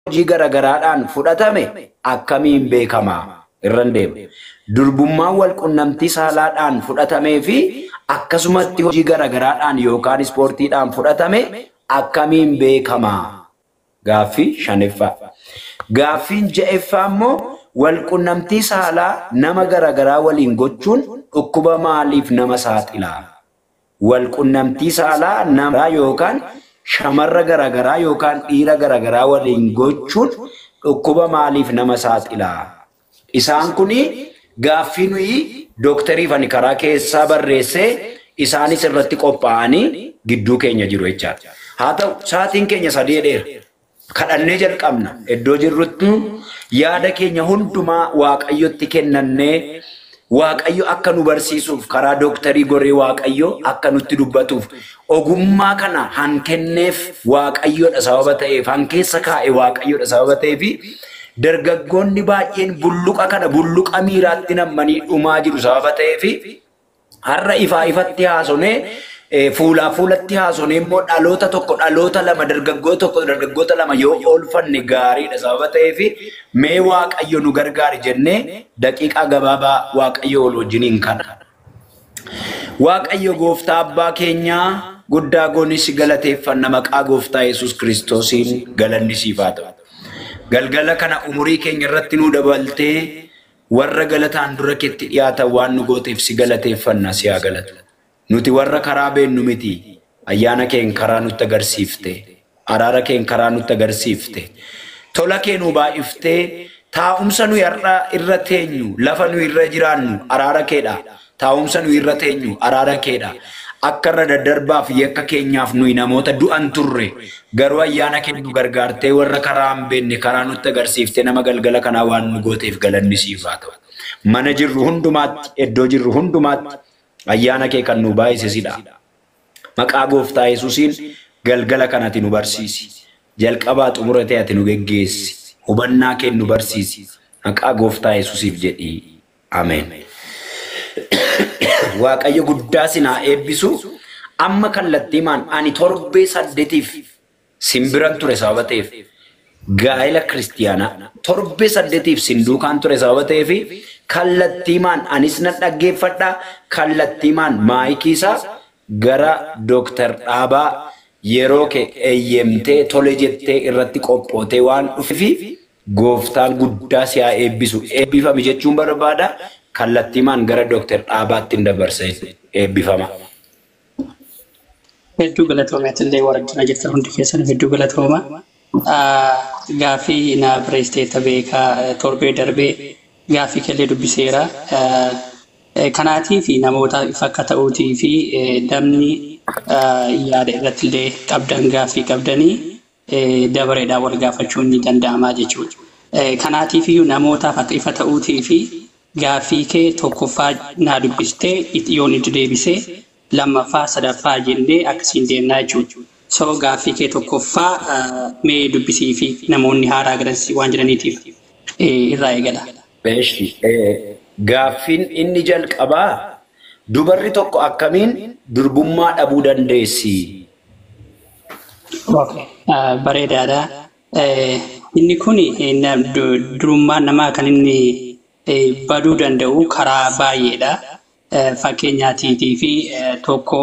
hojii garagaraadhaan fudhatame akkamiin beekama irran deema. Durbummaan wal qunnamtii saalaadhaan fudhatamee fi akkasumatti hojii garagaraadhaan yookaan ispoortiidhaan fudhatame akkamiin beekama. Gaaffii shanaffaa. Gaaffiin ja'affaa immoo wal qunnamtii saalaa nama garagaraa waliin gochuun dhukkuba maaliif nama saaxila? Wal qunnamtii saalaa nama yookaan shamarra garagaraa yookaan dhiira garagaraa waliin gochuun dhukkuba maaliif nama saaxila? Isaan kuni gaaffii nuyi dooktarii fani karaa keessaa barreessee isaanis irratti qophaa'anii gidduu keenya jiru jechaadha. Haa ta'u sa'aatiin keenya sadii dheera. Kadhannee jalqabna. Iddoo jirrutti yaada keenya hundumaa Waaqayyotti kennannee Waaqayyo akka nu barsiisuuf karaa dooktarii goree Waaqayyo akka nutti dubbatuuf ogummaa kana han kenneef Waaqayyoodha sababa ta'eef han keessa kaa'e Waaqayyoodha sababa ta'eef dargaggoonni baay'een bulluqa kana bulluqa miiraatti nammanii dhumaa jiru sababa ta'eef har'a ifaa ifatti haasonee fuulaa fuulatti haasonee immoo dhaloota tokko dhaloota lama dargaggoo tokko dargaggoota lama yoo oolfanne gaariidha sababa ta'eef mee Waaqayyo nu gargaari jennee daqiiqaa gabaabaa Waaqayyo ol wajjiniin kana. Waaqayyo gooftaa abbaa keenyaa guddaa goonis galateeffanna maqaa gooftaa Yesuus Kiristoosiin galanni siif haa ta'u. Galgala kana umurii keenya irratti nu dabaltee warra galataan dura keetti dhiyaatan waan nu gooteef si galateeffanna si haa galatu. Nuti warra karaa beennu miti ayyaana keen karaa nutti agarsiifte araara keen karaa nutti agarsiifte tola kee nu baay'iftee taa'umsa nu irra teenyu lafa nu irra jiraannu araara keedha taa'umsa nu irra teenyu araara keedha akka irra daddarbaaf yakka keenyaaf nuyi namoota du'an turre garuu ayyaana kee nu gargaartee warra karaa hin beenne karaa nutti agarsiifte nama galgala kanaa waan nu gooteef galanni siif haa ta'u. Mana jirru hundumaatti iddoo jirru hundumaatti ayyaana kee kan nu baay'isesidha. Maqaa gooftaa Yesuusiin galgala kanatti nu barsiisi. Jalqabaa xumuratee ati nu geggeessi. Hubannaa kee nu barsiisi. Maqaa gooftaa Yesuusiif jedhi. Ameen. Waaqayyo guddaa sinaa eebbisu amma kallattiimaan ani torbee 8 simbiran ture sababa ta'eef gaa'ela kiristiyaanaa torbee 8 sinduukaan ture sababa ta'eef kallattiimaan anis nan dhaggeeffadha kallattiimaan maayikiisaa gara Dooktar Dhaabaa yeroo kee eeyyamtee tole jettee irratti qophootee waan dhufeef gooftaan guddaa si haa eebbisu eebbifame jechuun barbaada kallattiimaan gara Dooktar Dhaabaatti dabarsa eebbifama. Hedduu galatoomaa warra jirtan hundi keessan hedduu galatoomaa. Gaaffii na pireesteeta beekaa torbee darbee gaaffii kellee dubbiseera. Kanaatii fi namoota fakka ta'uutii fi damni yaada irratti illee qabdan gaaffii qabdanii dabareedhaan wal gaafachuun ni danda'ama jechuudha. Kanaatiif iyyuu namootaaf akka ifa ta'uutii fi gaaffii kee tokkoffaa naa dubbistee yoon itti deebisee lammaffaa sadaffaa jennee akkasiin deemnaa jechuudha. So gaaffii kee tokkoffaa mee dubbisii fi namoonni haaraa garansi waan jiraniitiif irraa eegala. Gaaffiin inni jalqabaa dubarri tokko akkamiin durbummaa dhabuu dandeessi? Bareedaadha. Inni kun durummaan namaa kan inni baduu danda'u karaa baay'eedha. Fakkeenyaatii fi tokko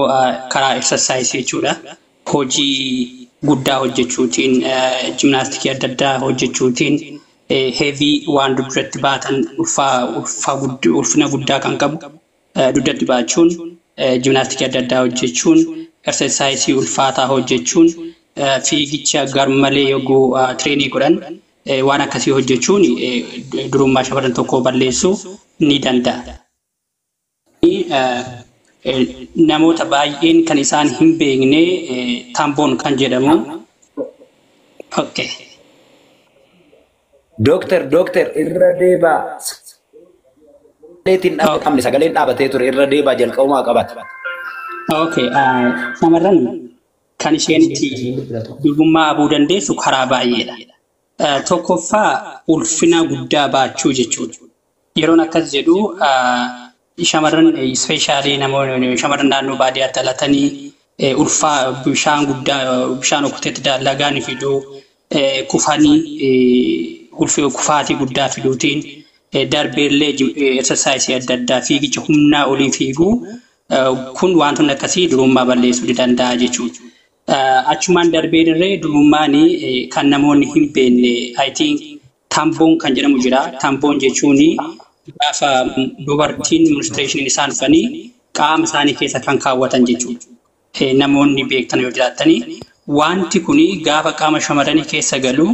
karaa exersaayisii jechuudha. Hojii guddaa hojjechuutiin, jimnaastikii adda addaa hojjechuutiin, heavy waan dugdatti baatan ulfina guddaa kan qabu dugdatti baachuun, jimnaastikii adda addaa hojjechuun, exersaayisii ulfaataa hojjechuun, fiigicha garmalee yogguu tireenii godhan waan akkasii hojjechuun durummaa shamarran tokko balleessuu ni danda'a. Namoota baay'een kan isaan hin beekne tamboon kan jedhamu. Okay. Dooktar irra deebaa. Sagaleen dhaabatee ture irra deebaa jalqabumaa qabata. Okay. Shamarran kan isheen itti durbummaa dhabuu dandeessu karaa baay'eedha. Tokkoffaa ulfina guddaa baachuu jechuudha. Yeroon akkas jedhu shamarran ispeeshaalii namoonni shamarran naannoo baadiyyaatti dhalatanii ulfaa bishaan guddaa bishaan okkoteetti lagaan fiduu kufanii kufaatii guddaa fiduutiin darbeellee exersaayisii adda addaa fiigicha humnaa olii fiiguu kun wantoonni akkasii durummaa balleessuu danda'a jechuudha. Achumaan darbeerree durummaanii kan namoonni hin beekne I think tamboon kan jedhamu jira. Tamboon jechuun gaafa dubartiin menstruation isaan dhufanii qaama isaanii keessa kan kaawwatan jechuudha. Namoonni beektan yoo jiraatanii wanti kuni gaafa qaama shamarranii keessa galu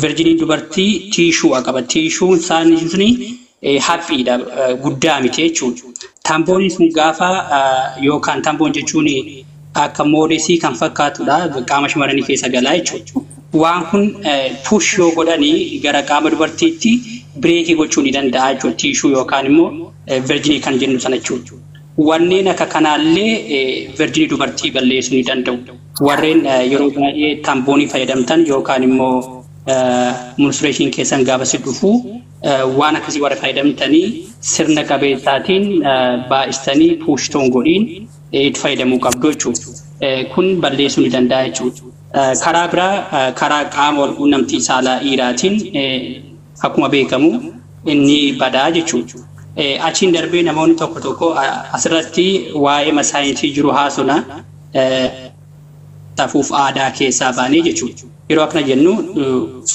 virginii dubartii tiishuu qaba. Tiishuun isaanii suni haphiidha guddaa miti jechuudha. Tamboon sun gaafa yookaan tamboon jechuun akka moodesii kan fakkaatudha qaama shamarranii keessa galaa jechuudha. Waan kun push yoo godhanii gara qaama dubartiitti bireekii gochuu ni danda'a jechuudha. Tiishuu yookaan immoo virginii kan jennu sana jechuudha. Wanneen akka kanaallee virginii dubartii balleessuu ni danda'u. Warreen yeroo baay'ee tamboonii fayyadamtan yookaan immoo menstruation keessan gaafa si dhufu waan akkasii warra fayyadamtanii sirna qabeessaatiin baay'istanii puushtoon godhiin itti fayyadamuu qabdu jechuudha. Kun balleessuu ni danda'a jechuudha. Karaa biraa karaa qaama wal quunnamtii saalaa dhiiraatiin akkuma beekamu inni badaa jechuudha. Achiin darbee namoonni tokko tokko asirratti waa'ee saayinsii jiru haasona safuuf aadaa keessaa baanee jechuudha. Yeroo akkana jennu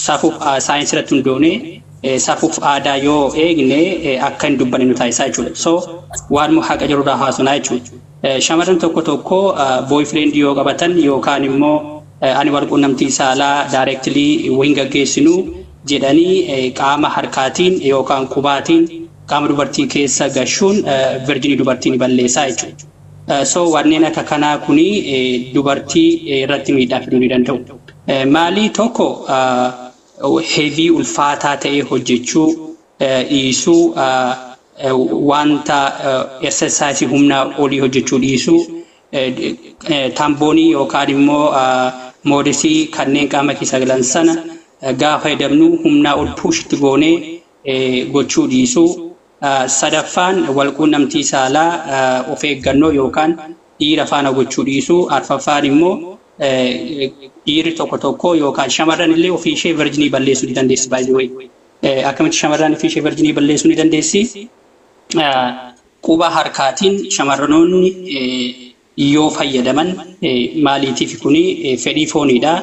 safuuf saayinsii irratti hundoonee safuuf aadaa yoo eegne akka hin dubbanne nu taasisaa jechuudha. So waan haqa jirurraa haasonaa jechuudha. Shamarran tokko tokko boyfriend yoo qabatan yookaan immoo ani wal quunnamtii saalaa directly waliin gaggeessinu jedhanii qaama harkaatiin yookaan qubaatiin qaama dubartii keessa gashuun virginii dubartii ni balleessaa jechuudha. So wanneen akka kanaa kuni dubartii irratti miidhaa fiduu ni danda'u. Maalii tokko heavy ulfaataa ta'ee hojjechuu dhiisuu wanta exercise humnaa olii hojjechuu dhiisuu tamboonii yookaan immoo moodesii kanneen qaama keessa galan sana gaafa fayyadamnu humnaa ol puushitti goonee gochuu dhiisuu. Sadaffaan wal quunnamtii saalaa of eeggannoo yookaan dhiira faana gochuu dhiisuu. Arfaffaan immoo dhiirri tokko tokko yookaan shamarran illee ofii ishee virginii balleessuu ni dandeessi by the way. Akkamitti shamarran ofii ishee virginii balleessuu ni dandeessi? Quba harkaatiin shamarranoonni yoo fayyadaman maaliitiif kuni fedhii fooniidha.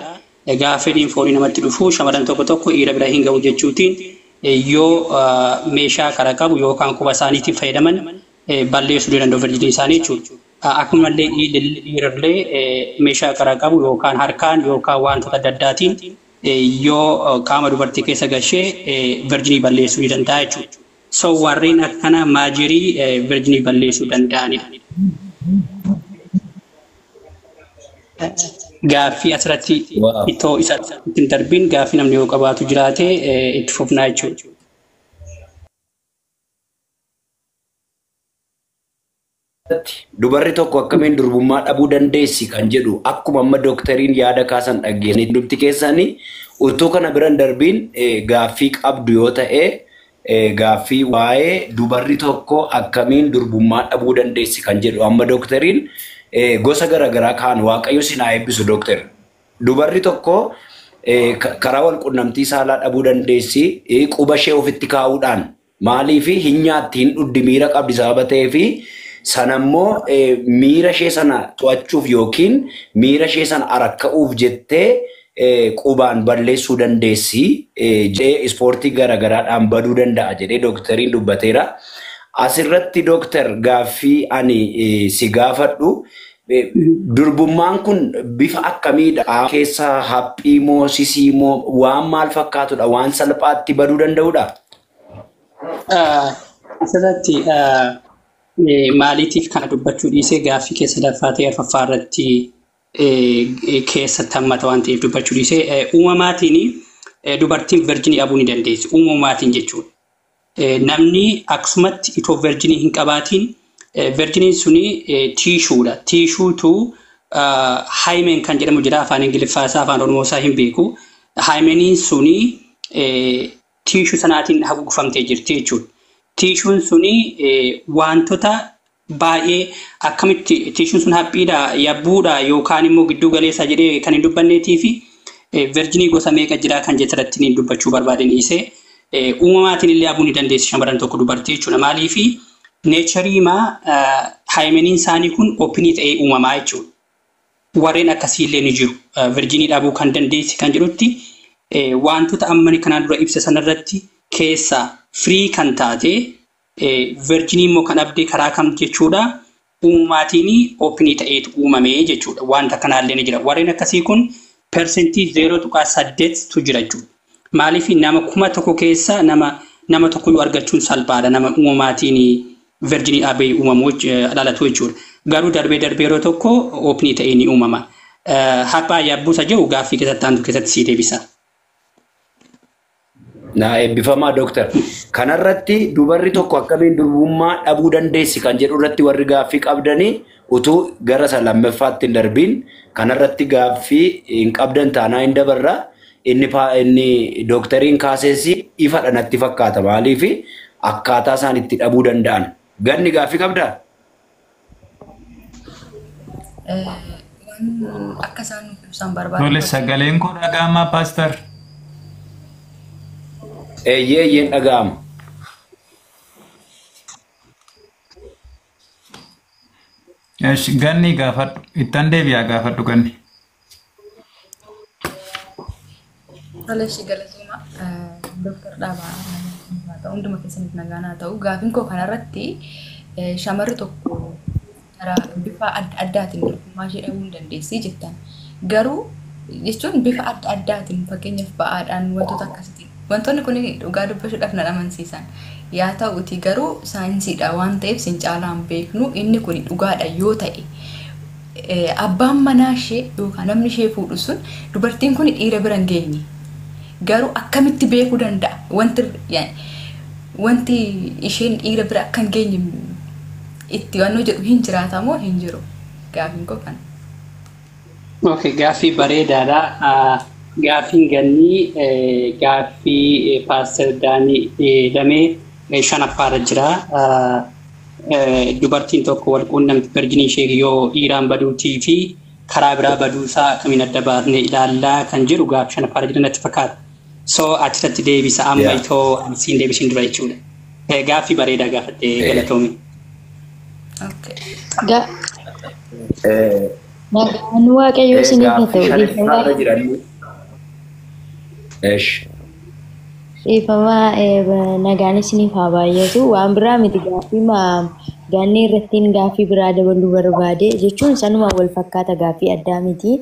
Egaa fedhiin foonii namatti dhufu shamarran tokko tokko dhiira bira hin ga'u jechuutiin yoo meeshaa kara qabu yookaan quba isaaniitiif fayyadaman balleessuu ni danda'u virginii isaanii jechuudha. Akkumallee dhiirallee meeshaa kara qabu yookaan harkaan yookaan wantoota adda addaatiin yoo qaama dubartii keessa gashee virginii balleessuu ni danda'a jechuudha. So warreen akkana maajirii virginii balleessuu danda'anidha. Gaaffii asirratti itoo isa ittiin darbiin gaaffii namni yoo qabaatu jiraate itti fufnaa jechuudha. Dubarri tokko akkamiin durbummaa dhabuu dandeessi kan jedhu akkuma amma dooktariin yaada kaasan dhaggeessanii dubti keessanii utuu kana biran darbiin gaaffii qabdu yoo ta'e gaaffii waa'ee dubarri tokko akkamiin durbummaa dhabuu dandeessi kan jedhu amma dooktariin gosa garaagaraa kaan waaqayyo sinaa eebbisu dooktar. Dubarri tokko karaa wal quunnamtii saalaa dhabuu dandeessi quba ishee ofitti kaa'uudhaan maaliif hin nyaatti hin dhugdi miira qabdi sababa ta'eefi sanammoo miira ishee sana to'achuuf yookiin miira ishee sana arakka'uuf jettee qubaan balleessuu dandeessi jedhee ispoortii garaagaraadhaan baduu danda'a jedhee dooktariin dubbateera. Asirratti dooktar gaaffii ani si gaafadhu durbummaan kun bifa akkamiidha? Keessa haphii moo sisii moo waan maal fakkaatudha? Waan salphaatti baduu danda'udha? Asirratti maaliitiif kana dubbachuu dhiisee gaaffii keessa laffaatee arfaffaa irratti keessatti hammata waan ta'eef dubbachuu dhiisee uumamaatiin dubartiin virginii dhabuu ni dandeessi. Uumamaatiin jechuudha. Namni akkasumatti itoo virginii hin qabaatiin virginiin suni tiishuudha. Tiishuutu haayimeen kan jedhamu jira afaan Ingiliffaa isaa afaan Oromoo isaa hin beeku. Haayimeniin suni tiishuu sanaatiin haguugfamtee jirti jechuudha. Tiishuun suni wantoota baay'ee akkamitti tiishuun sun haphiidha yabbuudha yookaan immoo gidduu galeessa jedhee kan hin dubbanneetii fi Virginii gosa meeqa jira kan jettirratti ni dubbachuu barbaadeen dhiisee uumamaatiin illee abuu ni dandeessi shamarran tokko dubartii jechuudha. Maaliifi neecharii maa haayimeniin isaanii kun oopinii ta'ee uumamaa jechuudha. Warreen akkasii illee ni jiru. Virginii dhabuu kan dandeessi kan jedhutti wantoota ammani kanaan dura ibsa sanarratti keessaa firii kan taate virginii immoo kan abdee karaa kam jechuudha. Uumamaatiin oopinii ta'eetu uumamee jechuudha. Wanta kanaallee ni jira. Warreen akkasii kun persentii 0.8tu jira jechuudha. Maaliif nama 1,000 keessa nama tokko argachuun salphaadha. Nama uumamaatiin virginii dhabee uumamuu dhalatu jechuudha. Garuu darbee yeroo tokko oopinii ta'ee ni uumama. Haphaa yaabbuusa jiru gaaffii keessatti aantu keessatti sii deebisa. Na eebbifamaa Dooktar. Kanarratti dubarri tokko akkamiin durbummaa dhabuu dandeessi kan jedhu irratti warri gaaffii qabdanii utuu gara isa lammaffaatti hin darbiin kanarratti gaaffii hin qabdan taanaa hin dabarra inni Dooktariin kaaseessi ifadha natti fakkaata maaliif akkaataa isaan itti dhabuu danda'an. Ganni gaaffii qabdaa? Akka isaan nuuf ibsan barbaadu. Tole sagaleen koo dhaga'amaa Paaster. Eeyyeen dhaga'ama. Ganni gaafadhu ittan deebi'aa gaafadhu ganni. Tolessi galatooma Dooktar Dhaabaa hunduma keessaniif nagaan haa ta'u. Gaaffiin koo kanarratti shamarri tokko bifa adda addaatiin durbummaa ishee dhabuu hin dandeessi jettan. Garuu jechuun bifa adda addaatiin fakkeenyaaf ba'aadhaan wantoota akkasiitiin. Wantoonni kun dhugaa dubbachuudhaaf na amansiisan. Yaa ta'uti garuu saayinsiidha waan ta'eef sin caalaan beeknu inni kun dhugaadha yoo ta'e abbaan manaa ishee yookaan namni ishee fuudhu sun dubartiin kun dhiira bira hin geenye. Garuu akkamitti beekuu danda'a? Wanti isheen dhiira bira akka hin geenye itti waan jedhu hin jiraata moo hin jiru? Gaaffiin koo kana. Okay, gaaffii bareedaadha. Gaaffii gannii gaaffii Paaster Daanii lamee shanaffaarra jira. Dubartiin tokko wal quunnamti virginii ishee yoo dhiiraan baduutii fi karaa biraa baduusaa akkamiin adda baafnee ilaallaa kan jiru gaaffii shanaffaarra jira natti fakkaata. So achirratti deebisa amma itoo siin deebisiin dura jechuudha. Gaaffii bareedaa gaafattee galatoomi. Nagaan waaqayyoo isiniif haa ta'u. Dhiifama nagaan isiniif haa baay'atu. Waan biraa miti gaaffii ganni irrattiin gaaffii biraa dabaluu barbaade jechuun sanuma wal fakkaata gaaffii addaa miti.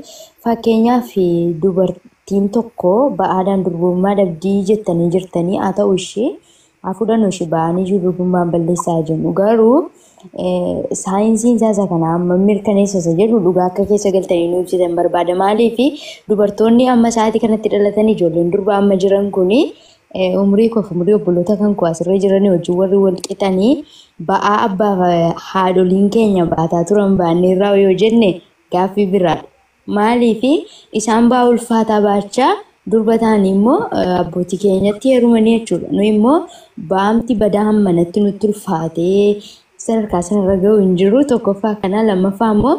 Fakkeenyaaf dubartiin tokko ba'aadhaan durbummaa dhabdii jettanii jirtanii haa ta'u ishee haa fudhannu ishee ba'anii jiru durbummaan balleessaa jennu garuu saayinsiin isaa kana amma mirkaneessa jedhu dhugaa akka keessa galtanii nuuf ibsitan barbaada. Maaliif dubartoonni amma sa'aatii kanatti dhalatan ijoolleen durbaa amma jiran kuni umrii obboloota kan koo asirra jiranii wajjin warri wal qixanii ba'aa abbaa haadholiin keenya baataa turan baanneerraa yoo jenne gaaffii biraadha. Maaliif isaan ba'aa ulfaataa baachaa durba ta'anii immoo abbootii keenyatti heerumanii jechuudha. Nu immoo ba'aamti badaa hammanatti nutti ulfaatee sadarkaa sanarra ga'u hin jiru. Tokkoffaa kana lammaffaa immoo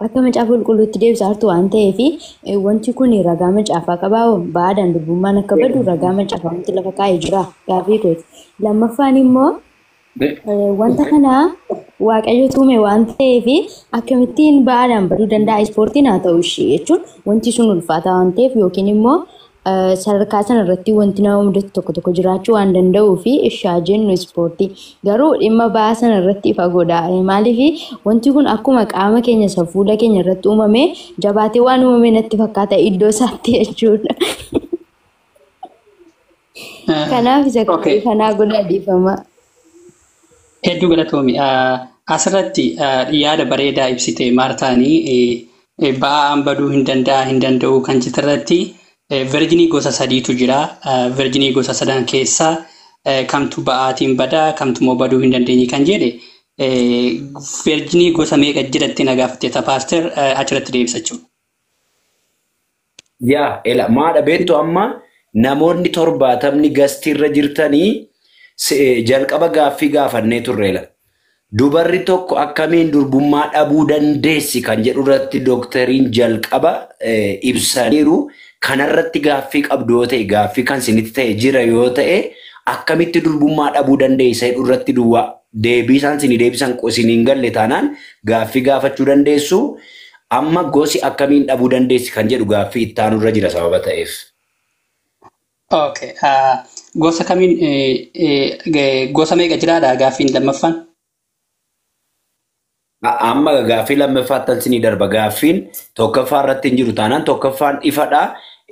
akka macaafa qulqulluutti deebisaa jirtu waan ta'eef wanti kun ragaa macaafaa qabaa ba'aadhaan durbummaan akka badu ragaa macaafaa wanti lafa kaa'ee jira gaaffii kooti. Lammaffaan immoo wanta kana waaqayyo tuume waan ta'eef akkamittiin ba'aadhaan baduu danda'a ispoortiin haa ta'u ishee jechuun wanti sun ulfaataa waan ta'eef yookiin immoo sadarkaa sanarratti wanti nama mudatu tokko jiraachuu waan danda'uu fi ishaa jennu ispoortii garuu dhimma ba'aa sanarratti fagoodha. Maaliif wanti kun akkuma qaama keenya fuula keenya irratti uumame jabaatee waan uumame natti fakkaata iddoo isaatti jechuudha. Kanaaf isa kanaa godhaa dhiifama. Hedduu galatoomi. Asirratti yaada bareedaa ibsite Maartaanii ba'aan baduu hin danda'u kan jettirratti virginii gosa sadiitu jira. Virginii gosa sadan keessaa kamtu ba'aatiin badaa kamtu immoo baduu hin dandeenye kan jedhe virginii gosa meeqa jiratti na gaafatte Paaster achirratti deebisachuu. Ela maadha beektu amma namoonni 70 gastiirra jirtanii jalqaba gaaffii gaafannee turreela. Dubarri tokko akkamiin durbummaa dhabuu dandeessi kan jedhu irratti dooktariin jalqaba ibsaniiru. Kanarratti gaaffii qabdu yoo ta'e gaaffii kan isinitti ta'e jira yoo ta'e akkamitti durbummaa dhabuu dandeessa irratti duwwaa deebii isaan isinii deebisan isiniin galle taanaan gaaffii gaafachuu dandeessu. Amma gosi akkamiin dhabuu dandeessi kan jedhu gaaffii itti aanurra jira sababa ta'eef. Okay. Gosa kamiin gosa meeqa jiraadha gaaffiin lammaffaan? Amma gaaffii lammaffaattan isinii darba gaaffiin tokkoffaa irratti hin jiru taanaan tokkoffaan ifadha.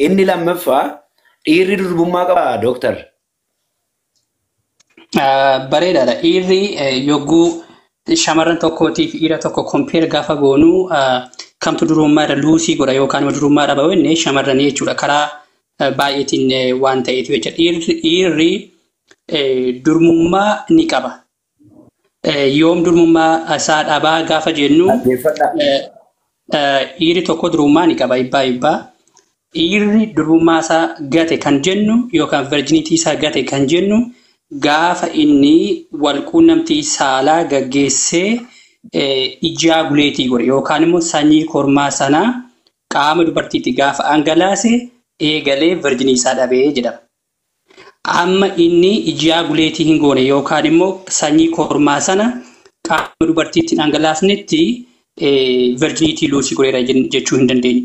Inni lammaffaa dhiirri durbummaa qaba dooktar. Bareedaadha. Dhiirri yogguu shamarran tokkootii fi dhiira tokko kompeer gaafa goonu kamtu durbummaa irra luusii godha yookaan durbummaa dhaba wenne shamarran jechuudha. Karaa baay'eetiin waan ta'eef jechuudha. Dhiirri durbummaa ni qaba. Yoom durbummaa isaa dhabaa gaafa jennu dhiirri tokko durbummaa ni qaba ibbaa. Dhiirri durbummaa isaa gate kan jennu yookaan virjinitii isaa gate kan jennu gaafa inni walquunnamtii saalaa gaggeessee ijaa guleetii godhe yookaan immoo sanyii kormaa sanaa qaama dubartiitti gaafa angalaase eegalee virjinii isaa dhabee jedhama. Amma inni ijaa guleetii hin goone yookaan immoo sanyii kormaa sana qaama dubartiitti angalaasnetti virjiniitii luusii godheera jechuu hin dandeenyu.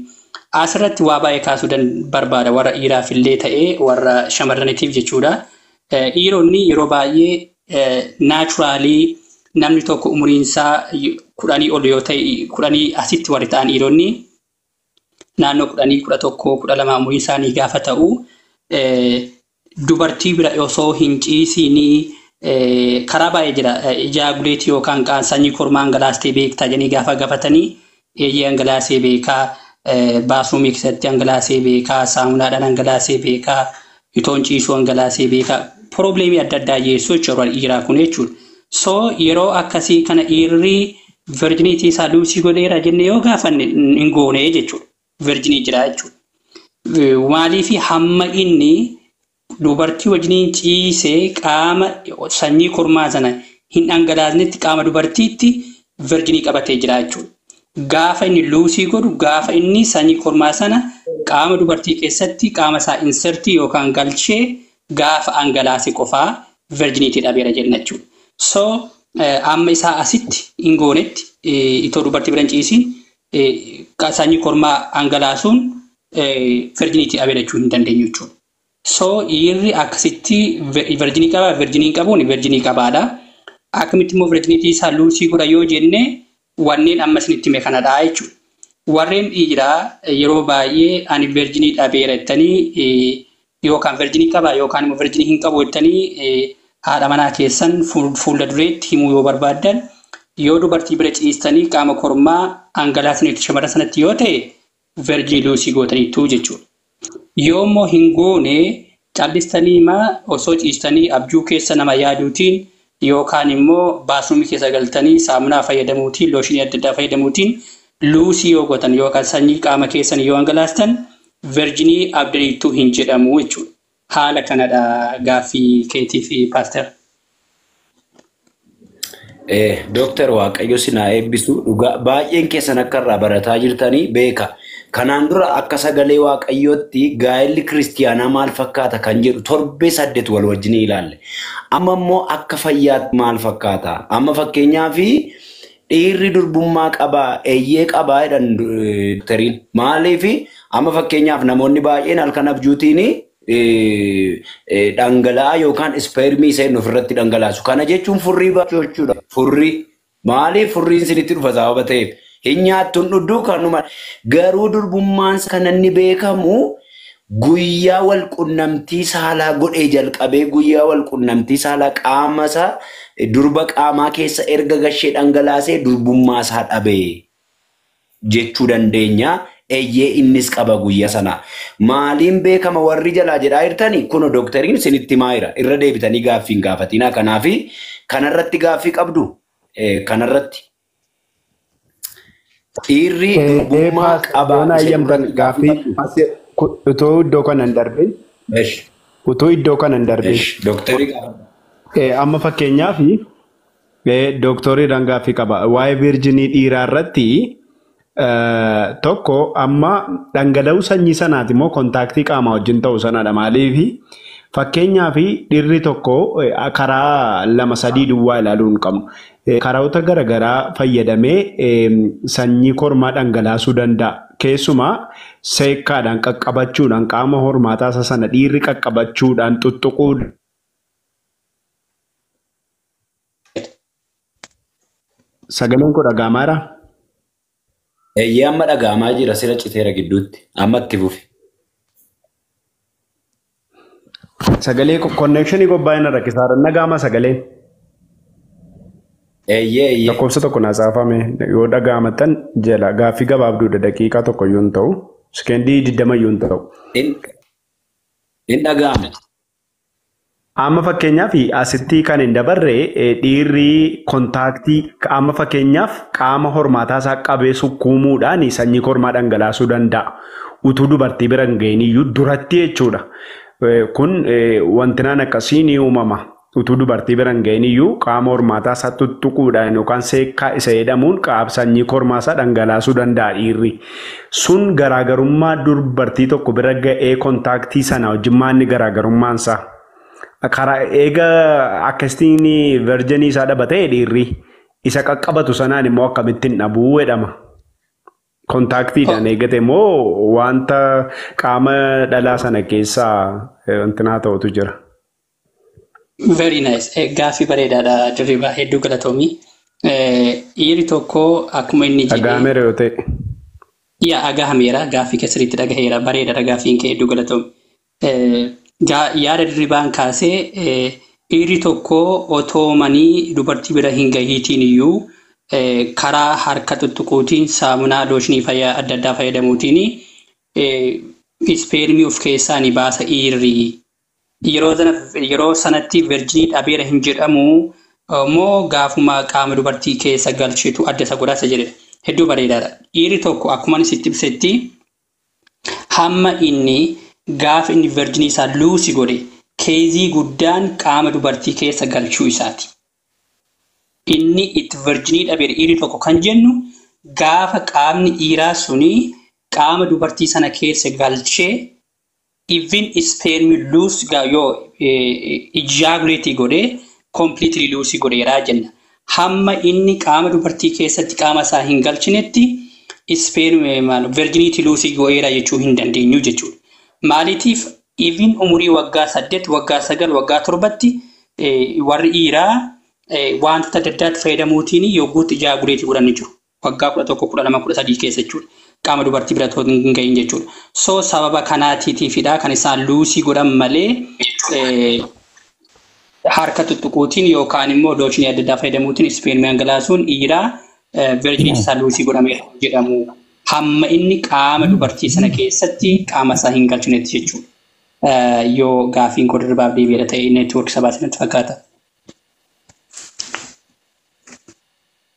Asirratti waa baay'ee kaasuu barbaada warra dhiiraaf illee ta'ee warra shamarraniitiif jechuudha. Dhiironni yeroo baay'ee naachuraalii namni tokko umuriin isaa 10 ol yoo ta'e 10 asitti warri ta'an dhiironni naannoo 10, 11, 12 umuriin isaanii gaafa ta'u dubartii bira osoo hin ciisinii karaa baay'ee jira. Ijaa guleetii yookaan sanyii kormaa angalaastee beektaa jedhanii gaafa gaafatanii eeyyee angalaasee beekaa, baasuumii keessatti angalaasee beekaa, saamunaadhaan angalaasee beekaa, itoon ciisuu angalaasee beekaa. Probleemii adda addaa geessuu jechuudha dhiiraa kun jechuudha. So yeroo akkasii kana dhiirri virjiniitii isaa luusii godheera jennee yoo gaafanne hin goone jechuudha. Virjinii jira jechuudha. Maaliif hamma inni dubartii wajjiniin ciisee qaama sanyii kormaa sana hin dhangalaasnetti qaama dubartiitti virjinii qabatee jira jechuudha. Gaafa inni luusii godhu gaafa inni sanyii kormaa sana qaama dubartii keessatti qaama isaa insertii yookaan galchee gaafa angalaase qofaa virjiniitii dhabeera jenna jechuudha. So amma isaa asitti hin goonetti itoo dubartii bira hin ciisin sanyii kormaa angalaasuun virjiniitii dhabeera jechuu hin dandeenyu jechuudha. So dhiirri akkasitti virjinii qaba, virjinii qabuun virjinii qabaadha. Akkamitti immoo virjiniitii isaa luusii godha yoo jenne wanneen amma isinitti hime kanadha jechuudha. Warreen dhiiraa yeroo baay'ee ani virjinii dhabeera jettanii yookaan virjinii qaba yookaan immoo virjinii hin qabu jettanii haadha manaa keessan fuula dureetti himuu yoo barbaaddan yoo dubartii bira ciistanii qaama kormaa angalaasaniitu shamarra sanatti yoo ta'e virjinii luusii gootaniitu jechuudha. Yoo immoo hin goone callistanii osoo ciistanii abjuu keessa nama yaaduutiin yookaan immoo baasuumii keessa galtanii saamunaa fayyadamuutiin looshinii adda addaa fayyadamuutiin luusii yoo gootan yookaan sanyii qaama keessan yoo angalaastan virjinii abdaniitu hin jedhamu jechuudha. Haala kanadha gaaffii keetii fi paaster. Dooktar Waaqayyo sinaa eebbisu dhugaa baay'een keessan akka irraa barataa jirtanii beeka. Kanaan dura akka sagalee Waaqayyootti gaa'elli kiristiyaanaa maal fakkaata kan jedhu torbee 8 wal wajjin ilaalle. Amma immoo akka fayyaatti maal fakkaata? Amma fakkeenyaaf dhiirri durbummaa qabaa eeyyee qabaa jedhan doktariin. Maaliif amma fakkeenyaaf namoonni baay'een halkan abjuutiin dhangala'aa yookaan ispeermii isa inni ofirratti dhangalaasu. Kana jechuun furrii baachuu jechuudha. Furrii maaliif furriin sinitti dhufa sababa ta'eef? Hin nyaattuun dhudduu kanuma garuu durbummaan kan inni beekamu guyyaa wal qunnamtii saalaa godhee jalqabee guyyaa wal qunnamtii saalaa qaama isaa durba qaamaa keessa erga gashee dhangalaasee durbummaa isaa dhabee jechuu dandeenya. Eeyyee innis qaba guyyaa sana. Maaliin beekama warri jalaa jedhaa jirtanii kun doktariin sinitti maayira irra deebitanii gaaffii hin gaafatina. Kanaaf kanarratti gaaffii qabdu kanarratti. Dhiirri durbummaa qaba. Utoo iddoo kanan darbin. Utoo iddoo kanan darbin. Doktarii amma fakkeenyaaf dooktoriidhaan gaaffii qaba. Waa'ee virjinii dhiiraa irratti tokko amma dhangala'uu sanyii sanaati immoo kontaaktii qaamaa wajjin ta'uu sanadha. Maaliifi fakkeenyaaf dhiirri tokko karaa lama sadii duwwaa ilaaluu hin qabnu. Karoota garaagaraa fayyadamee sanyii kormaa dhangalaasuu danda'a. Keessumaa seekkaadhaan qaqqabachuudhaan qaama hormaataa isa sana dhiirri qaqqabachuudhaan tuttuquudhaan. Sagaleen kun dhaga'amaadha? Eeyyee amma dhaga'amaa jira sira citeera gidduutti. Amma itti fufi. Sagalee konnekshinii qophaa'ina rakkisaadha. Dhaga'ama sagaleen. Eeyyee. Lakkoofsa tokko naasafame yoo dhaga'amattan jala gaaffii gabaabduudha daqiiqaa tokko yoo hin ta'u sekendii 20 yoo hin ta'u. In dhaga'ame. Amma fakkeenyaaf asitti kan hin dabarre dhiirri kontaaktii amma fakkeenyaaf qaama hormaataa isaa qabee sukkuumuudhaan sanyii kormaa dhangalaasuu danda'a. Utuu dubartii bira hin ga'iiniyyuu duratti jechuudha. Kun wantinaan akkasii ni uumama. Utuu dubartii bira hin ga'iiniyyuu qaama hormaataa isaa tuttuquudhaan yookaan seekkaa isa jedhamuun sanyii kormaa isaa dhangalaasuu danda'a dhiirri. Sun garaagarummaa dubartii tokko bira ga'ee kontaaktii sana wajjin maalni garaagarummaan isaa? Karaa eega akkasitiin verjinii isaa dhabatee dhiirri isa qaqqabatu sanaan immoo akkamittiin dhabuu jedhama. Kontaaktiidhaan eegate immoo wanta qaama dhalaa sana keessaa wantinaa ta'utu jira. Very nice. Gaaffii bareedaadha dirriba hedduu galatoomii. Dhiirri tokko akkuma inni jedhee. Dhaga'ameera yoo ta'e. Yaa dhaga'ameera gaaffii keessatti dhagaheera bareedaadha gaaffiin kee hedduu galatoomii. Yaada dirribaan kaasee dhiirri tokko otoomanii dubartii bira hin gahiitiin iyyuu karaa harka tuttuquutiin saamunaa looshinii fayyaa adda addaa fayyadamuutiin ispeermii of keessaa ni baasa dhiirri. Yeroo sanatti virjinii dhabeera hin jedhamu moo gaafuma qaama dubartii keessa galchitu adda isa godhaasa jedhedha. Hedduu bareedaadha. Dhiirri tokko akkuma sitti ibsetti hamma inni gaafa inni virjinii isaa luusii godhe keezii guddaan qaama dubartii keessa galchuu isaati. Inni itti virjinii dhabeera dhiirri tokko kan jennu gaafa qaamni dhiiraa suni qaama dubartii sana keessa galchee even sperm loose yoo ejaculate godhe completely loose godheeraa jenna. Hamma inni qaama dubartii keessatti qaama isaa hin galchinetti sperm virginity loose godheera jechuu hin dandeenyu jechuudha. Maaliitiif even umurii waggaa 8 waggaa 9 waggaa 7 warri dhiiraa wantoota adda addaatti fayyadamuutiin yogguutti ejaculate godhan jiru. Waggaa 11 12 13 keessa jechuudha. Qaama dubartii bira otoo hin gahin jechuudha. So sababa kanaatiifidha kan isaan luusii godhan malee harka tuttuquutiin yookaan immoo looshinii adda addaa fayyadamuutiin spermii dhangalaasuun dhiiraa virginity isaa luusii godhameera jedhamu. Hamma inni qaama dubartii sana keessatti qaama isaa hin galchinetti jechuudha. Yoo gaaffiin koo dirribaaf deebi'eera ta'e neetwoorkii sabaa sanatti fakkaata.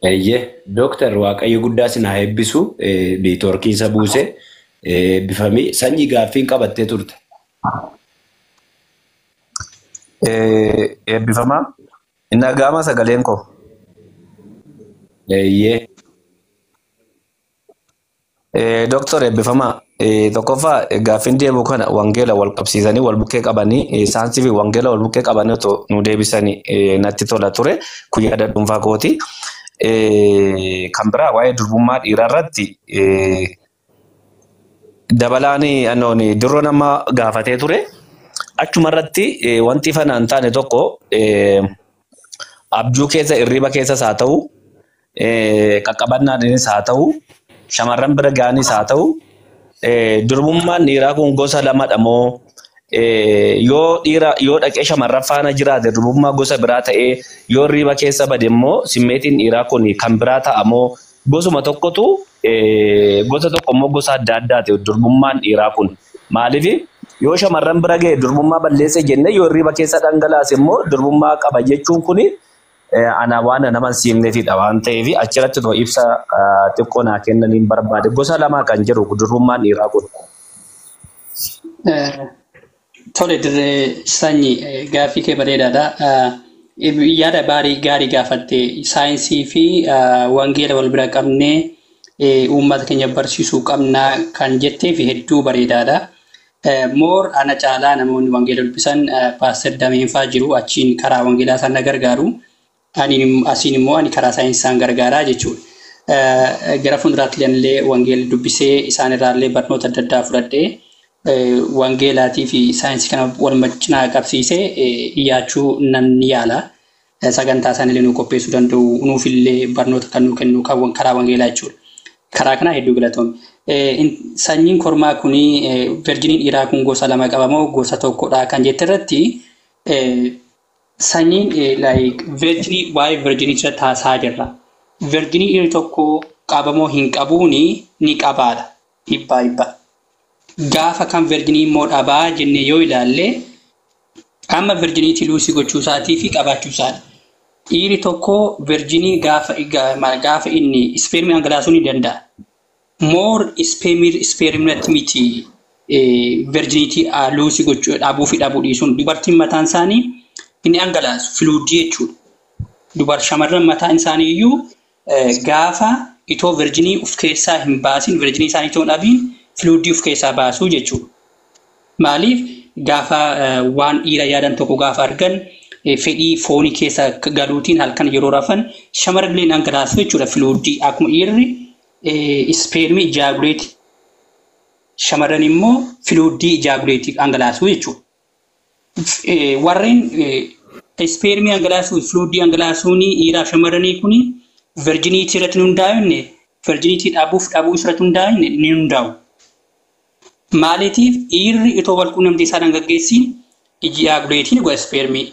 Eeyyee, Dooktar Waaqayyo guddaa sin haa eebbisu. Neetwoorkii isa buuse eebbifamee sanyii gaaffiin qabattee turte. Eebbifamaa? Inni dhaga'ama sagaleen koo? Eeyyee. Dooktar eebbifamaa tokkoffaa gaaffiin deebi'u kana wangeela wal qabsiisanii wal bukkee qabanii saayinsii fi wangeela wal bukkee qabanii otoo nu deebisanii natti tola ture kun yaada dhuunfaa kooti. Kan biraa waa'ee durbummaa dhiiraa irratti dabalaan anooni dirroo nama gaafatee ture achuma irratti wanti fanaan taane tokko abjuu keessa irriba keessas haa ta'u qaqqabannaanis haa ta'u shamarran bira ga'anis haa ta'u durbummaan dhiiraa kun gosa lamadha moo yoo dhaqee shamarran faana jiraate durbummaa gosa biraa ta'ee yoo irriba keessa bade immoo simmeetiin dhiiraa kun kan biraa ta'a moo gosuma tokkotu gosa tokko immoo gosa adda addaati durbummaan dhiiraa kun maaliif yoo shamarran bira ga'e durbummaa balleesse jenne yoo irriba keessa dhangalaase immoo durbummaa qaba jechuun kuni ana waan nama siimneefidha waan ta'eef achirratti too ibsa xiqqoo naa kennaniin barbaade gosa lama kan jiru durbummaan dhiiraa kun. Tole dirree sanyii gaaffii kee bareedaadha. Yaada gaarii gaafatte saayinsii fi wangeela wal bira qabnee uummata keenya barsiisuu qabna kan jettee fi hedduu bareedaadha. Moor ana caalaa namoonni wangeela dubbisan Paaster Dameenfaa jiru achiin karaa wangeelaa isaan na gargaaru. Asiin immoo ani karaa saayinsii isaan gargaaraa jechuudha. Gara fuulduraatti illee wangeela dubbisee isaan irraallee barnoota adda addaa fudhadhee wangeelaatii fi saayinsii kana wal cinaa qabsiisee dhiyaachuu nan yaala. Sagantaa isaanii illee nu qopheessuu danda'u nuufillee barnoota kan nu kennu karaa wangeelaa jechuudha. Karaa kanaa hedduu galatoomne. Sanyiin kormaa kuni virjiniin dhiiraa kun gosa lama qabamoo gosa tokkodha kan jette irratti sanyiin virjinii waa'ee virjinii irratti haasaa jirra. Virjinii dhiirri tokko qabamoo hin qabuuni ni qabaadha. Dhibbaa. Gaafa kan virjinii immoo dhabaa jennee yoo ilaalle amma virjiniitii luusii gochuu isaatii fi qabaachuu isaati. Dhiirri tokko virjinii gaafa inni ispeermii dhangalaasuu ni danda'a. Moor ispeermiitti miti virjiniitii luusii gochuu dhabuu fi dhabuu dhiisuun dubartiin mataan isaanii inni dhangalaasu filuudii jechuudha. Shamarran mataan isaanii iyyuu gaafa itoo virjinii of keessaa hin baasin virjinii isaanii itoo dhabiin filuudii of keessaa baasuu jechuudha. Maaliif gaafa waan dhiira yaadan tokko gaafa argan fedhii foonii keessa galuutiin halkan yeroo rafan shamarran dhangalaasu jechuudha filuudii akkuma dhiirri ispeermii ijaaguleeti. Shamarran immoo filuudii ijaaguleetii dhangalaasu jechuudha. Warreen ispeermii dhangalaasuu filuudii dhangalaasuun dhiiraaf shamarranii kuni virjiniitii irratti ni hundaa'inne virjiniitii dhabuu irratti hundaa'inne ni hundaa'u. Maaliitiif dhiirri itoo wal quunnamtii isaa dhangaggeessiin ijaaguleetiin gosa ispeermii.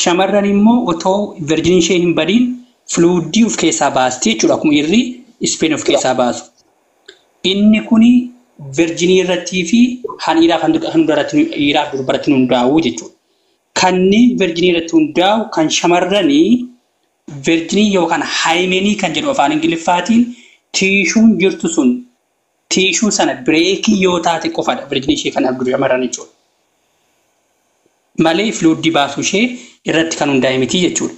Shamarran immoo otoo virjiniin ishee hin badiin filuudii of keessaa baasti jechuudha akkuma dhiirri ispeermii of keessaa baasu. Inni kuni virjinii irrattii fi dhiiraaf dubarratti hundaa'u jechuudha. Kanneen virjinii irratti hundaa'u kan shamarranii virjinii yookaan haayimenii kan jedhu afaan Ingiliffaatiin tiishuun jirtu sun tiishuu sana bireekii yoo taate qofadha virjinii ishee kan abduu shamarran jechuudha. Malee filuudii baasuu ishee irratti kan hundaa'e miti jechuudha.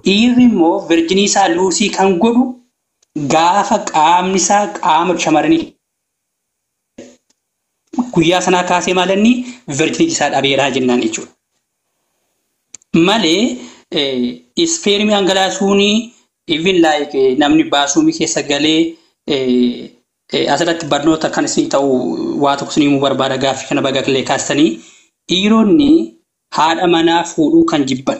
Dhiirri immoo virjinii isaa luusii kan godhu gaafa qaamni isaa qaama shamarranii guyyaa sanaa kaasee maalanni virjiniitii isaa dhabeeraa jennaan jechuudha. Malee ispeermii dhangalaasuun namni baasuumii keessa galee asirratti barnoota kan isin ta'u waa tokko isin himuu barbaada gaaffii kana bagaqlee kaastanii dhiironni haadha manaa fuudhuu kan jibban.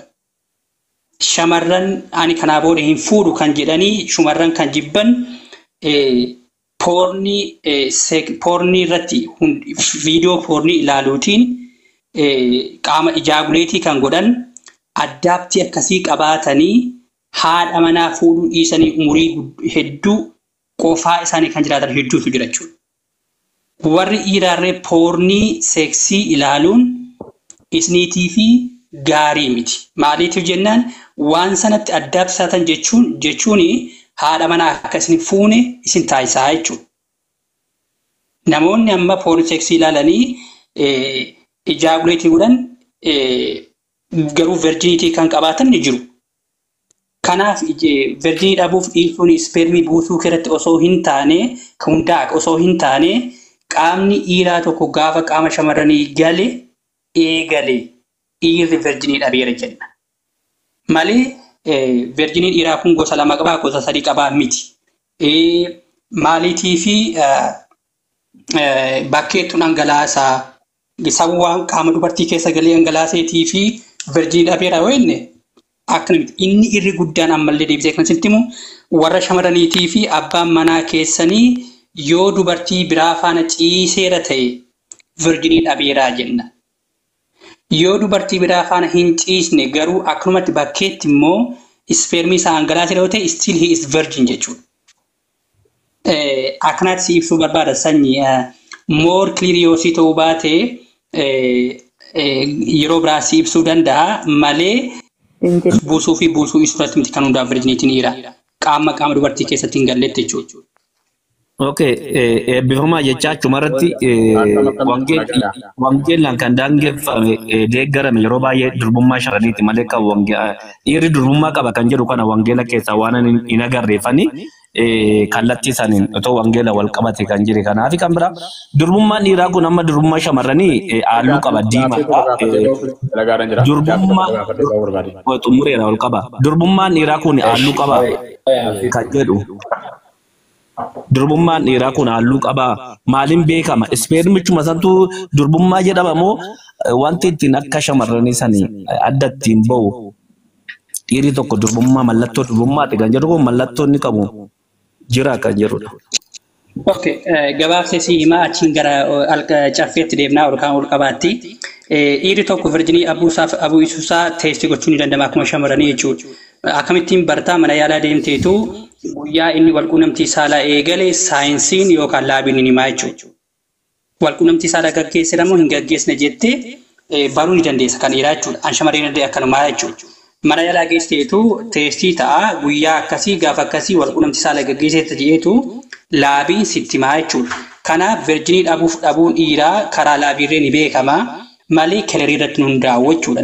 Shamarran ani kanaa booda hin fuudhu kan jedhanii shamarran kan jibban poornii irratti viidiyoo poornii ilaaluutiin qaama ijaaguleetii kan godhan addaaptii akkasii qabaatanii haadha manaa fuudhuu dhiisanii umurii hedduu qofaa isaanii kan jiraatan hedduutu jira jechuudha. Warri dhiiraarree poornii seeksii ilaaluun isniitii fi gaarii miti. Maaliitiif jennaan waan sanatti addaabsatan jechuun haadha manaa akka isin fuune isin taasisaa jechuudha. Namoonni amma poornii seeksii ilaalanii ijaaguleetii godhan garuu virjiniitii kan qabaatan ni jiru. Kanaaf virjinii dhabuuf dhiisuun ispeermii buusuu keessatti osoo hin taane kan hundaa'e osoo hin taane qaamni dhiiraa tokko gaafa qaama shamarranii gale eegale dhiirri virjinii dhabeera jenna. Malee virjinii dhiiraa kun gosa lama qabaa gosa sadii qabaa miti. Maaliitii fi bakkeettu dhangalaasaa sabawwan qaama dubartii keessa galee dhangalaaseetii fi virjinii dhabeera wenne akka inni irri guddaan ammallee deebisee kan sitti himu warra shamarraniitii fi abbaan manaa keessanii yoo dubartii biraa faana ciiseera ta'e virjinii dhabeeraa jenna. Yoo dubartii biraa faana hin ciisne garuu akkumatti bakkeetti immoo ispeermii isaa dhangalaasee yoo ta'e still he is virgin jechuudha. Akkanatti si ibsuu barbaada sanyii more clear yoo si ta'uu baate yeroo biraa si ibsuu danda'a malee buusuu fi buusuu isuurratti miti kan hundaa'u virjiniitiin dhiira qaama dubartii keessatti hin galletti jechuudha. Okay, bifama jecha chumarratti wangeelaan kan daangeffame deeggarame yeroo baay'ee durbummaa sharaniiti malee kan dhiirri durbummaa qaba kan jedhu kana wangeela keessaa waan hin agarreeffani kallattii isaaniin otoo wangeela wal qabate kan jire kanaafi kan bira durbummaan dhiiraa kun amma durbummaa shamarranii halluu qaba diimaa durbummaa xumureera wal qaba durbummaan dhiiraa kun halluu qaba kan jedhu. Durbummaan dhiiraa kun halluu qaba maaliin beekama ispeermichuma santu durbummaa jedhama moo wanti ittiin akka shamarranii sanii adda ittiin bahu dhiirri tokko durbummaa mallattoo durbummaati kan jedhu kun mallattoo inni qabu jira kan jedhudha. Okay, gabaabsee si himaa achiin gara caffeetti deemnaa yookaan ol qabaatti. Dhiirri tokko virjinii abuu isuusaa teestii gochuu ni danda'ama akkuma shamarranii jechuudha. Akkamittiin bartaa mana yaalaa deemteetu guyyaa inni walquunnamtii saalaa eegale saayinsiin yookaan laabiin ni himaa jechuudha. Walquunnamtii saalaa gaggeessina moo hin gaggeessine jettee baruu ni dandeessa kan dhiiraa jechuudha. An shamarreen illee akkanumaa jechuudha. Mana yaalaa geesseetu teestii ta'a guyyaa akkasii gaafa akkasii walquunnamtii saalaa gaggeesseetti jedheetu laabiin sitti himaa jechuudha. Kanaaf virjinii dhabuun dhiiraa karaa laabiirree ni beekama malee kalorii irratti nu hundaa'u jechuudha.